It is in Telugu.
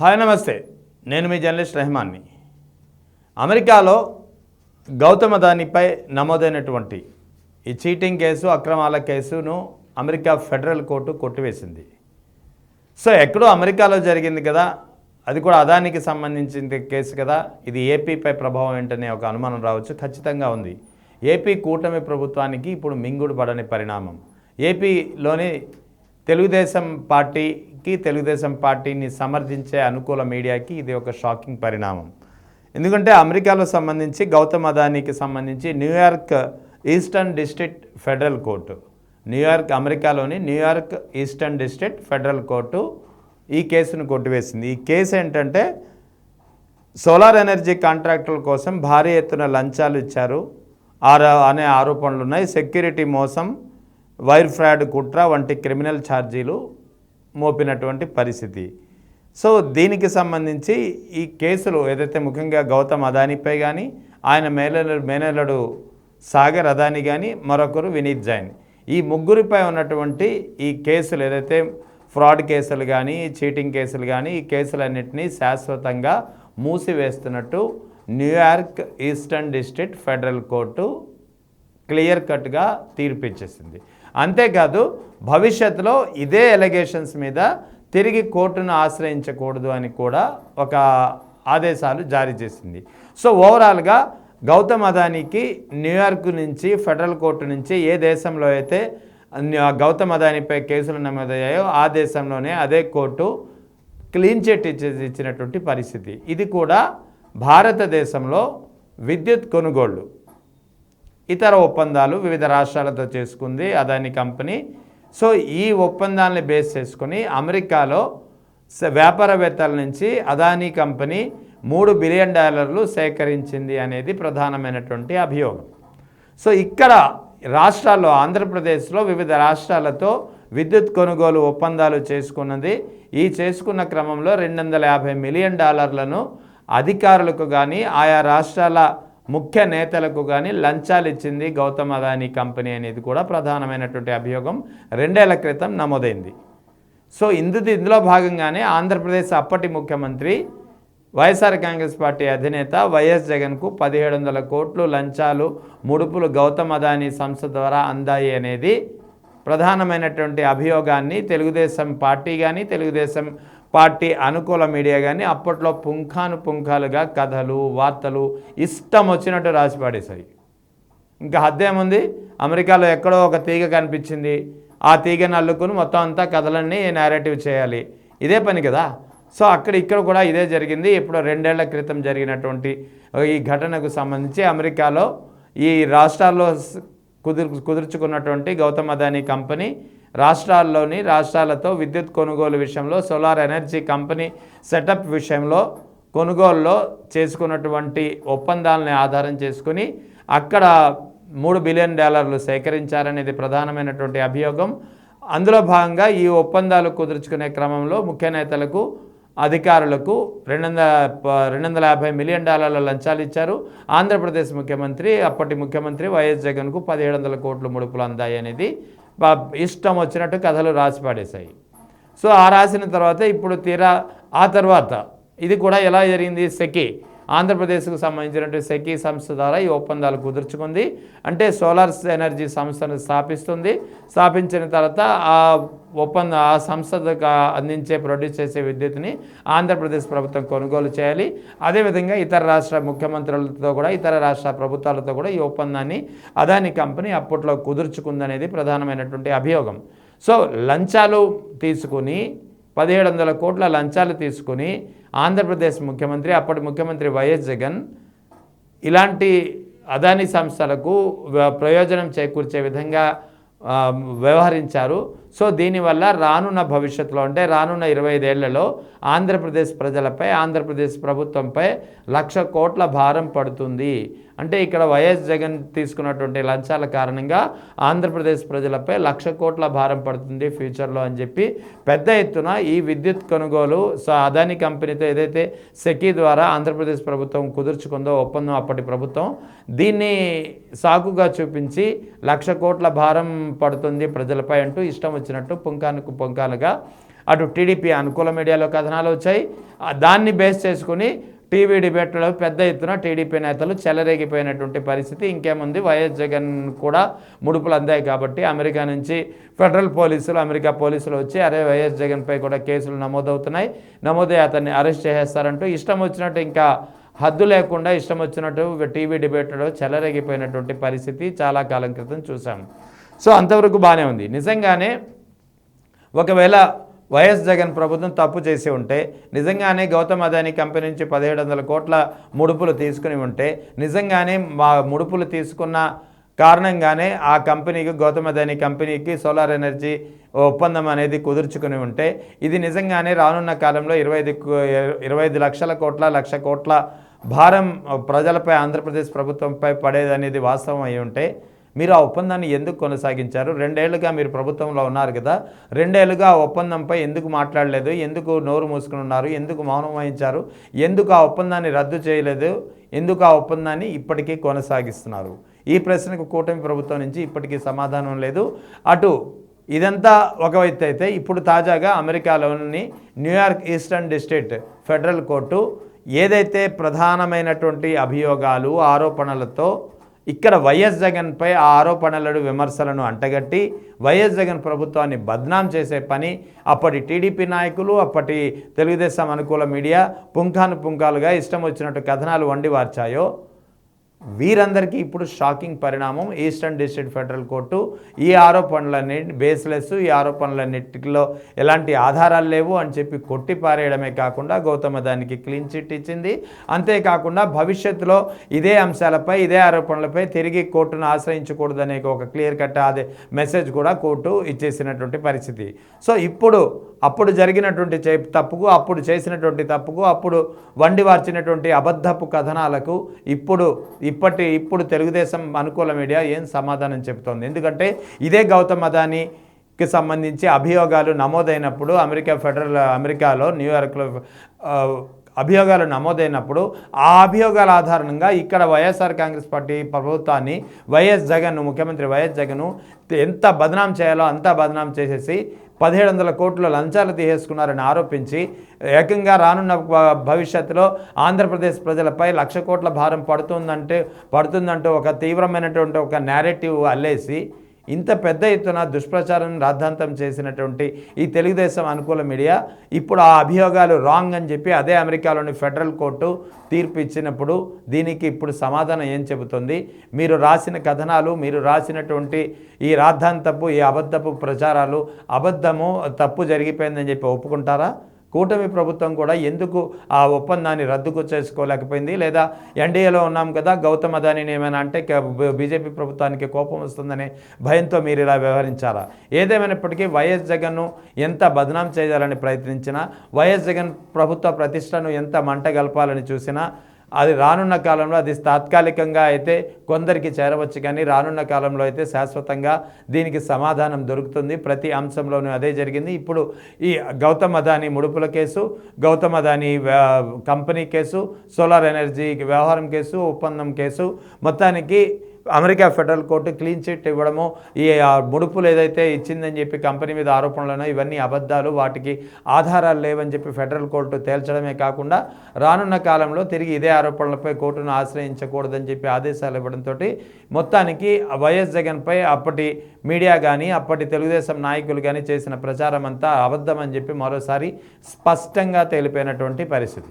హాయ్ నమస్తే, నేను మీ జర్నలిస్ట్ రెహమాన్ని. అమెరికాలో గౌతమ్ అదానీపై నమోదైనటువంటి ఈ చీటింగ్ కేసు, అక్రమాల కేసును అమెరికా ఫెడరల్ కోర్టు కొట్టివేసింది. సో ఎక్కడో అమెరికాలో జరిగింది కదా, అది కూడా అదానికి సంబంధించిన కేసు కదా, ఇది ఏపీపై ప్రభావం ఏంటనే ఒక అనుమానం రావచ్చు. ఖచ్చితంగా ఉంది. ఏపీ కూటమి ప్రభుత్వానికి ఇప్పుడు మింగుడు పడని పరిణామం. ఏపీలోని తెలుగుదేశం పార్టీని సమర్థించే అనుకూల మీడియాకి ఇది ఒక షాకింగ్ పరిణామం. ఎందుకంటే అమెరికాలో సంబంధించి గౌతమ్ అదానీకి సంబంధించి New York eastern district federal court, అమెరికాలోని New York eastern district federal court ఈ కేసును కొట్టివేసింది. ఈ కేసు ఏంటంటే సోలార్ ఎనర్జీ కాంట్రాక్టుల కోసం భారీ ఎత్తున లంచాలు ఇచ్చారు అనే ఆరోపణలు ఉన్నాయి. సెక్యూరిటీ మోసం, వైర్ ఫ్రాడ్ కుట్ర వంటి క్రిమినల్ ఛార్జీలు మోపినటువంటి పరిస్థితి. సో దీనికి సంబంధించి ఈ కేసులు ఏదైతే ముఖ్యంగా గౌతమ్ అదానీపై కానీ, ఆయన మేనల్లుడు సాగర్ అదానీ కానీ, మరొకరు వినీత్ జైన్, ఈ ముగ్గురిపై ఉన్నటువంటి ఈ కేసులు ఏదైతే ఫ్రాడ్ కేసులు కానీ, చీటింగ్ కేసులు కానీ, ఈ కేసులన్నింటినీ శాశ్వతంగా మూసివేస్తున్నట్టు New York eastern district federal court clear కట్గా తీర్పిచ్చేసింది. అంతేకాదు భవిష్యత్తులో ఇదే ఎలిగేషన్స్ మీద తిరిగి కోర్టును ఆశ్రయించకూడదు అని కూడా ఒక ఆదేశాలు జారీ చేసింది. సో ఓవరాల్గా గౌతమ్ అదానీకి న్యూయార్క్ నుంచి ఫెడరల్ కోర్టు నుంచి ఏ దేశంలో అయితే గౌతమ్ అదానీపై కేసులు నమోదయ్యాయో ఆ దేశంలోనే అదే కోర్టు క్లీన్ చిట్ ఇచ్చినటువంటి పరిస్థితి. ఇది కూడా భారతదేశంలో విద్యుత్ కొనుగోళ్లు, ఇతర ఒప్పందాలు వివిధ రాష్ట్రాలతో చేసుకుంది అదానీ కంపెనీ. సో ఈ ఒప్పందాలని బేస్ చేసుకుని అమెరికాలో వ్యాపారవేత్తల నుంచి అదానీ కంపెనీ $3 బిలియన్ సేకరించింది అనేది ప్రధానమైనటువంటి అభియోగం. సో ఇక్కడ రాష్ట్రాల్లో, ఆంధ్రప్రదేశ్లో వివిధ రాష్ట్రాలతో విద్యుత్ కొనుగోలు ఒప్పందాలు చేసుకున్నది. ఈ చేసుకున్న క్రమంలో $250 మిలియన్ అధికారులకు కానీ, ఆయా రాష్ట్రాల ముఖ్య నేతలకు కానీ లంచాలు ఇచ్చింది గౌతమ్ అదానీ కంపెనీ అనేది కూడా ప్రధానమైనటువంటి అభియోగం 2 ఏళ్ల క్రితం నమోదైంది. సో ఇందులో భాగంగానే ఆంధ్రప్రదేశ్ అప్పటి ముఖ్యమంత్రి, వైఎస్ఆర్ కాంగ్రెస్ పార్టీ అధినేత వైఎస్ జగన్కు 1700 కోట్లు లంచాలు, ముడుపులు గౌతమ్ అదానీ సంస్థ ద్వారా అందాయి అనేది ప్రధానమైనటువంటి అభియోగాన్ని తెలుగుదేశం పార్టీ కానీ, తెలుగుదేశం పార్టీ అనుకూల మీడియా కానీ అప్పట్లో పుంఖానుగా కథలు, వార్తలు ఇష్టం వచ్చినట్టు రాసి పడేశాయి. ఇంకా హద్దేముంది, అమెరికాలో ఎక్కడో ఒక తీగ కనిపించింది, ఆ తీగను అల్లుకుని మొత్తం అంతా కథలన్నీ నేరేటివ్ చేయాలి, ఇదే పని కదా. సో ఇక్కడ కూడా ఇదే జరిగింది. ఇప్పుడు 2 ఏళ్ల క్రితం జరిగినటువంటి ఈ ఘటనకు సంబంధించి అమెరికాలో ఈ రాష్ట్రాల్లో కుదుర్చుకున్నటువంటి గౌతమ్ అదానీ కంపెనీ రాష్ట్రాలతో విద్యుత్ కొనుగోలు విషయంలో, సోలార్ ఎనర్జీ కంపెనీ సెటప్ విషయంలో, కొనుగోలులో చేసుకున్నటువంటి ఒప్పందాలని ఆధారం చేసుకుని అక్కడ $3 బిలియన్ సేకరించారనేది ప్రధానమైనటువంటి అభియోగం. అందులో భాగంగా ఈ ఒప్పందాలు కుదుర్చుకునే క్రమంలో ముఖ్య నేతలకు, అధికారులకు $250 మిలియన్ లంచాలు ఇచ్చారు. ఆంధ్రప్రదేశ్ ముఖ్యమంత్రి, అప్పటి ముఖ్యమంత్రి వైఎస్ జగన్కు 1700 కోట్ల ముడుపులు అందాయి అనేది ఇష్టం వచ్చినట్టు కథలు రాసి పడేశాయి. సో ఆ రాసిన తర్వాత ఇప్పుడు ఆ తర్వాత ఇది కూడా ఎలా జరిగింది, ఆంధ్రప్రదేశ్కు సంబంధించినటువంటి సెకీ సంస్థ ద్వారా ఈ ఒప్పందాలు కుదుర్చుకుంది. అంటే సోలార్ ఎనర్జీ సంస్థను స్థాపించిన తర్వాత ఆ సంస్థకు ప్రొడ్యూస్ చేసే విద్యుత్ని ఆంధ్రప్రదేశ్ ప్రభుత్వం కొనుగోలు చేయాలి. అదేవిధంగా ఇతర రాష్ట్ర ముఖ్యమంత్రులతో కూడా, ఇతర రాష్ట్ర ప్రభుత్వాలతో కూడా ఈ ఒప్పందాన్ని అదానీ కంపెనీ అప్పట్లో కుదుర్చుకుందనేది ప్రధానమైనటువంటి అభియోగం. సో లంచాలు తీసుకుని 1700 కోట్ల లంచాలు తీసుకుని ఆంధ్రప్రదేశ్ ముఖ్యమంత్రి, అప్పటి ముఖ్యమంత్రి వైఎస్ జగన్ ఇలాంటి అదానీ సంస్థలకు ప్రయోజనం చేకూర్చే విధంగా వ్యవహరించారు. సో దీనివల్ల రానున్న భవిష్యత్తులో, అంటే రానున్న 25 ఏళ్లలో ఆంధ్రప్రదేశ్ ప్రజలపై, ఆంధ్రప్రదేశ్ ప్రభుత్వంపై 1,00,000 కోట్ల భారం పడుతుంది. అంటే ఇక్కడ వైఎస్ జగన్ తీసుకున్నటువంటి లంచాల కారణంగా ఆంధ్రప్రదేశ్ ప్రజలపై 1,00,000 కోట్ల భారం పడుతుంది ఫ్యూచర్లో అని చెప్పి పెద్ద ఎత్తున ఈ విద్యుత్ కొనుగోలు అదానీ కంపెనీతో ఏదైతే సెకీ ద్వారా ఆంధ్రప్రదేశ్ ప్రభుత్వం కుదుర్చుకుందో ఒప్పందం, అప్పటి ప్రభుత్వం దీన్ని సాకుగా చూపించి 1,00,000 కోట్ల భారం పడుతుంది ప్రజలపై అంటూ ఇష్టం వచ్చినట్టు పుంకానుగా అటు టీడీపీ అనుకూల మీడియాలో కథనాలు వచ్చాయి. దాన్ని బేస్ చేసుకుని టీవీ డిబేట్లో పెద్ద ఎత్తున టీడీపీ నేతలు చెలరేగిపోయినటువంటి పరిస్థితి. ఇంకేముంది, వైఎస్ జగన్ కూడా ముడుపులు అందాయి కాబట్టి అమెరికా నుంచి ఫెడరల్ పోలీసులు, అమెరికా పోలీసులు వచ్చి అరే వైఎస్ జగన్పై కూడా కేసులు నమోదవుతున్నాయి, నమోదై అతన్ని అరెస్ట్ చేసేస్తారంటూ ఇష్టం వచ్చినట్టు, ఇంకా హద్దు లేకుండా ఇష్టం వచ్చినట్టు టీవీ డిబేట్లో చెలరేగిపోయినటువంటి పరిస్థితి చాలా కాలం క్రితం చూసాము. సో అంతవరకు బాగానే ఉంది. నిజంగానే ఒకవేళ వైఎస్ జగన్ ప్రభుత్వం తప్పు చేసి ఉంటే, నిజంగానే గౌతమ్ అదానీ కంపెనీ నుంచి 1700 కోట్ల ముడుపులు తీసుకుని ఉంటే, నిజంగానే మా ముడుపులు తీసుకున్న కారణంగానే ఆ కంపెనీకి, గౌతమ్ అదానీ కంపెనీకి సోలార్ ఎనర్జీ ఒప్పందం అనేది కుదుర్చుకుని ఉంటే, ఇది నిజంగానే రానున్న కాలంలో 25 లక్షల కోట్ల, 1,00,000 కోట్ల భారం ప్రజలపై, ఆంధ్రప్రదేశ్ ప్రభుత్వంపై పడేదనేది వాస్తవం అయి ఉంటే, మీరు ఆ ఒప్పందాన్ని ఎందుకు కొనసాగించారు? 2 ఏళ్లుగా మీరు ప్రభుత్వంలో ఉన్నారు కదా, 2 ఏళ్లుగా ఆ ఒప్పందంపై ఎందుకు మాట్లాడలేదు? ఎందుకు నోరు మూసుకుని ఉన్నారు? ఎందుకు మౌనం వహించారు? ఎందుకు ఆ ఒప్పందాన్ని రద్దు చేయలేదు? ఎందుకు ఆ ఒప్పందాన్ని ఇప్పటికీ కొనసాగిస్తున్నారు? ఈ ప్రశ్నకు కూటమి ప్రభుత్వం నుంచి ఇప్పటికీ సమాధానం లేదు. అటు ఇదంతా ఒక వ్యక్తి అయితే, ఇప్పుడు తాజాగా అమెరికాలోని New York eastern district federal court ఏదైతే ప్రధానమైనటువంటి అభియోగాలు, ఆరోపణలతో ఇక్కడ వైఎస్ జగన్పై ఆ ఆరోపణలను, విమర్శలను అంటగట్టి వైఎస్ జగన్ ప్రభుత్వాన్ని బద్నాం చేసే పని అప్పటి టీడీపీ నాయకులు, అప్పటి తెలుగుదేశం అనుకూల మీడియా పుంఖానుపుంఖాలుగా ఇష్టం వచ్చినట్టు కథనాలు వండి వార్చాయో, వీరందరికీ ఇప్పుడు షాకింగ్ పరిణామం. ఈస్టర్న్ డిస్ట్రిక్ట్ ఫెడరల్ కోర్టు ఈ ఆరోపణలన్నీ బేస్లెస్, ఈ ఆరోపణలన్నిటిలో ఎలాంటి ఆధారాలు లేవు అని చెప్పి కొట్టి పారేయడమే కాకుండా గౌతమ్ అదానికి క్లీన్ చిట్ ఇచ్చింది. అంతేకాకుండా భవిష్యత్తులో ఇదే అంశాలపై, ఇదే ఆరోపణలపై తిరిగి కోర్టును ఆశ్రయించకూడదనే ఒక క్లియర్ కట్ అదే మెసేజ్ కూడా కోర్టు ఇచ్చేసినటువంటి పరిస్థితి. సో ఇప్పుడు అప్పుడు జరిగినటువంటి తప్పుకు, అప్పుడు చేసినటువంటి తప్పుకు, అప్పుడు వండి వార్చినటువంటి అబద్ధపు కథనాలకు ఇప్పుడు తెలుగుదేశం అనుకూల మీడియా ఏం సమాధానం చెబుతోంది? ఎందుకంటే ఇదే గౌతమ్ అదానీకి సంబంధించి అభియోగాలు నమోదైనప్పుడు అమెరికాలో న్యూయార్క్లో అభియోగాలు నమోదైనప్పుడు ఆ అభియోగాల ఆధారంగా ఇక్కడ వైఎస్ఆర్ కాంగ్రెస్ పార్టీ ప్రభుత్వాన్ని, ముఖ్యమంత్రి వైఎస్ జగన్ ఎంత బదనాం చేయాలో అంతా బదనాం చేసేసి 1700 కోట్ల లంచాలు తీసేసుకున్నారని ఆరోపించి ఏకంగా రానున్న భవిష్యత్తులో ఆంధ్రప్రదేశ్ ప్రజలపై 1,00,000 కోట్ల భారం పడుతుందంటూ ఒక తీవ్రమైనటువంటి ఒక నేరేటివ్ అల్లేసి ఇంత పెద్ద ఎత్తున దుష్ప్రచారం రాద్ధాంతం చేసినటువంటి ఈ తెలుగుదేశం అనుకూల మీడియా ఇప్పుడు ఆ అభియోగాలు రాంగ్ అని చెప్పి అదే అమెరికాలోని ఫెడరల్ కోర్టు తీర్పు ఇచ్చినప్పుడు దీనికి ఇప్పుడు సమాధానం ఏం చెబుతుంది? మీరు రాసిన కథనాలు, మీరు రాసినటువంటి ఈ రాద్ధాంతపు, ఈ అబద్ధపు ప్రచారాలు, తప్పు జరిగిపోయిందని చెప్పి ఒప్పుకుంటారా? కూటమి ప్రభుత్వం కూడా ఎందుకు ఆ ఒప్పందాన్ని రద్దుకు చేసుకోలేకపోయింది? లేదా ఎన్డీఏలో ఉన్నాం కదా, గౌతమ్ అదానీని ఏమైనా అంటే బీజేపీ ప్రభుత్వానికి కోపం వస్తుందనే భయంతో మీరు ఇలా వ్యవహరించారా? ఏదేమైనప్పటికీ వైఎస్ జగన్ను ఎంత బదనాం చేయాలని ప్రయత్నించినా, వైఎస్ జగన్ ప్రభుత్వ ప్రతిష్టను ఎంత మంటగలపాలని చూసినా, అది రానున్న కాలంలో అది తాత్కాలికంగా అయితే కొందరికి చేరవచ్చు, కానీ రానున్న కాలంలో అయితే శాశ్వతంగా దీనికి సమాధానం దొరుకుతుంది. ప్రతి అంశంలోనూ అదే జరిగింది. ఇప్పుడు ఈ గౌతమ్ అదానీ ముడుపుల case, Gautam Adani company case, solar energy వ్యవహారం కేసు, ఒప్పందం కేసు, మొత్తానికి America federal court clean chit ఇవ్వడము, ఈ ముడుపులు ఏదైతే ఇచ్చిందని చెప్పి కంపెనీ మీద ఆరోపణలను ఇవన్నీ అబద్ధాలు, వాటికి ఆధారాలు లేవని చెప్పి ఫెడరల్ కోర్టు తేల్చడమే కాకుండా రానున్న కాలంలో తిరిగి ఇదే ఆరోపణలపై కోర్టును ఆశ్రయించకూడదని చెప్పి ఆదేశాలు ఇవ్వడంతో మొత్తానికి వైఎస్ జగన్పై అప్పటి మీడియా కానీ, అప్పటి తెలుగుదేశం నాయకులు కానీ చేసిన ప్రచారం అంతా అబద్ధం అని చెప్పి మరోసారి స్పష్టంగా తేలిపోయినటువంటి పరిస్థితి.